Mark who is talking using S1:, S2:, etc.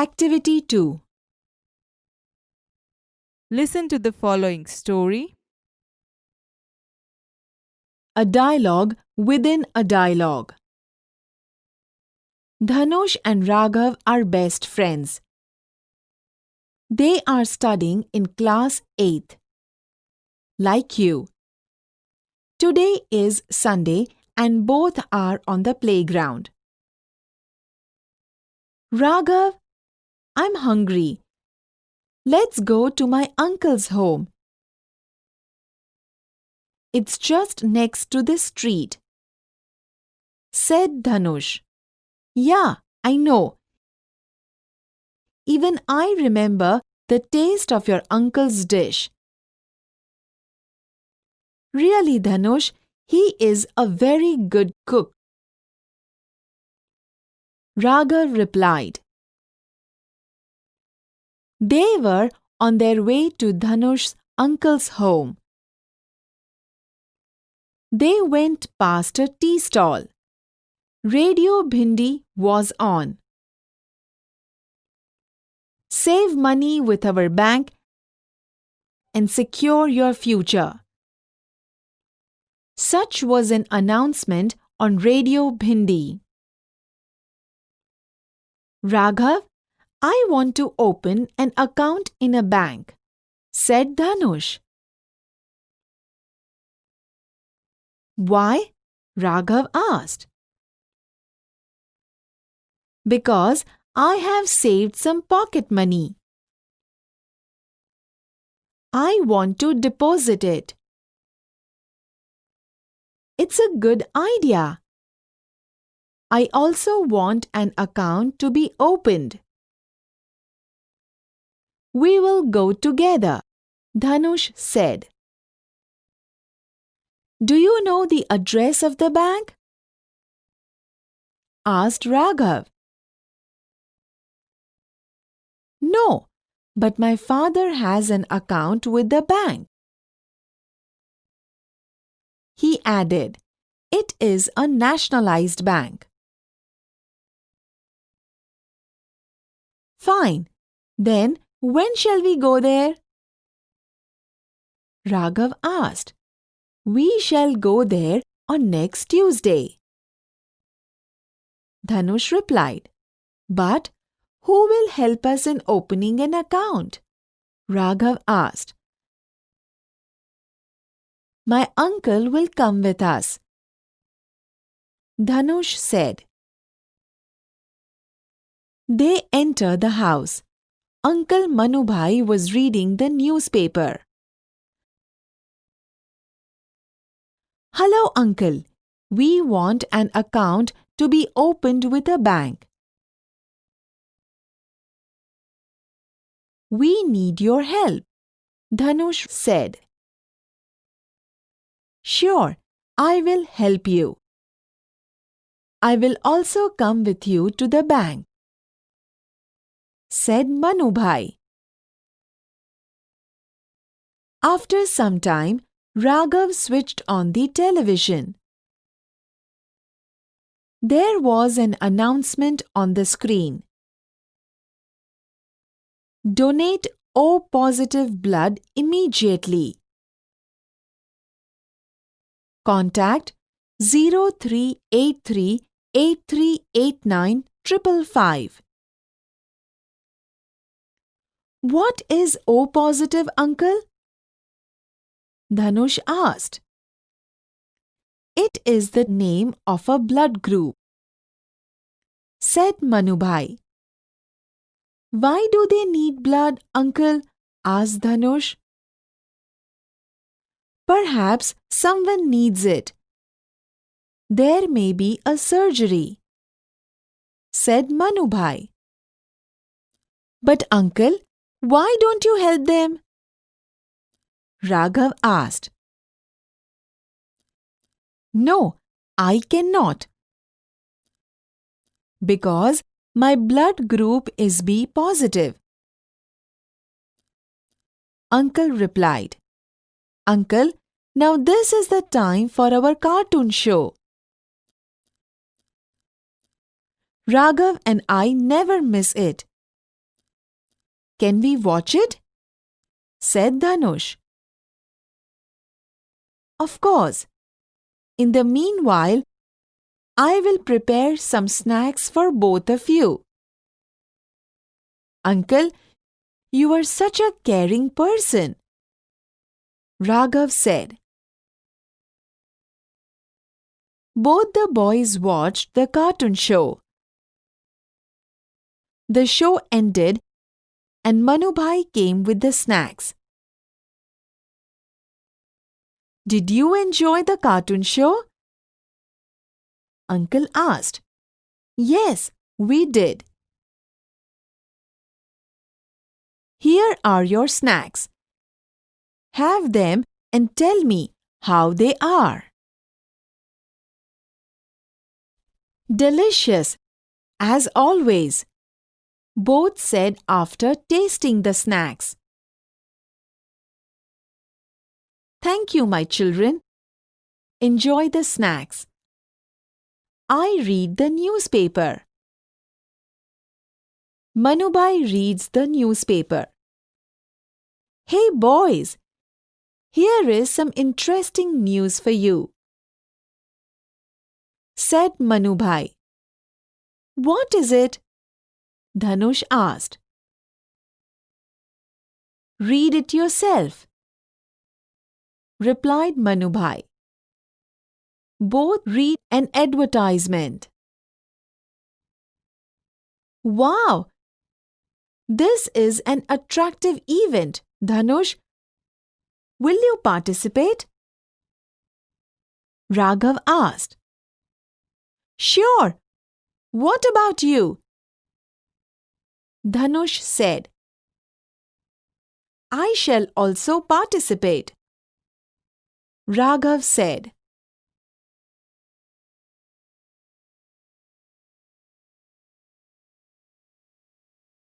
S1: Activity 2.
S2: Listen to the following story.
S1: A dialogue within a dialogue. Dhanush and Raghav are best friends. They are studying in class 8th. Like you. Today is Sunday and both are on the playground. Raghav, I'm hungry. Let's go to my uncle's home. It's just next to this street, said Dhanush. Yeah, I know. Even I remember the taste of your uncle's dish. Really, Dhanush, he is a very good cook. Raghav replied. They were on their way to Dhanush's uncle's home. They went past a tea stall. Radio Bhindi was on. Save money with our bank and secure your future. Such was an announcement on Radio Bhindi. Raghav, I want to open an account in a bank, said Dhanush. Why? Raghav asked. Because I have saved some pocket money. I want to deposit it. It's a good idea. I also want an account to be opened. We will go together, Dhanush said. Do you know the address of the bank? Asked Raghav. No, but my father has an account with the bank. He added, it is a nationalized bank. Fine, then when shall we go there? Raghav asked. We shall go there on next Tuesday. Dhanush replied. But who will help us in opening an account? Raghav asked. My uncle will come with us. Dhanush said. They enter the house. Uncle Manubhai was reading the newspaper. Hello, Uncle. We want an account to be opened with a bank. We need your help, Dhanush said. Sure, I will help you. I will also come with you to the bank, said Manubhai. After some time, Raghav switched on the television. There was an announcement on the screen. Donate O positive blood immediately. Contact 0383 8389 555. What is O positive, uncle? Dhanush asked. It is the name of a blood group, said Manubhai. Why do they need blood, uncle? Asked Dhanush. Perhaps someone needs it. There may be a surgery, said Manubhai. But uncle, why don't you help them? Raghav asked. No, I cannot. Because my blood group is B positive. Uncle replied. Uncle, now this is the time for our cartoon show. Raghav and I never miss it. Can we watch it? Said Dhanush. Of course. In the meanwhile, I will prepare some snacks for both of you. Uncle, you are such a caring person, Raghav said. Both the boys watched the cartoon show. The show ended and Manubhai came with the snacks. Did you enjoy the cartoon show? Uncle asked. Yes, we did. Here are your snacks. Have them and tell me how they are. Delicious, as always, both said after tasting the snacks. Thank you, my children. Enjoy the snacks. I read the newspaper. Manubhai reads the newspaper. Hey boys, here is some interesting news for you, said Manubhai. What is it? Dhanush asked. Read it yourself, replied Manubhai. Both read an advertisement. Wow! This is an attractive event, Dhanush. Will you participate? Raghav asked. Sure. What about you? Dhanush said. I shall also participate. Raghav said.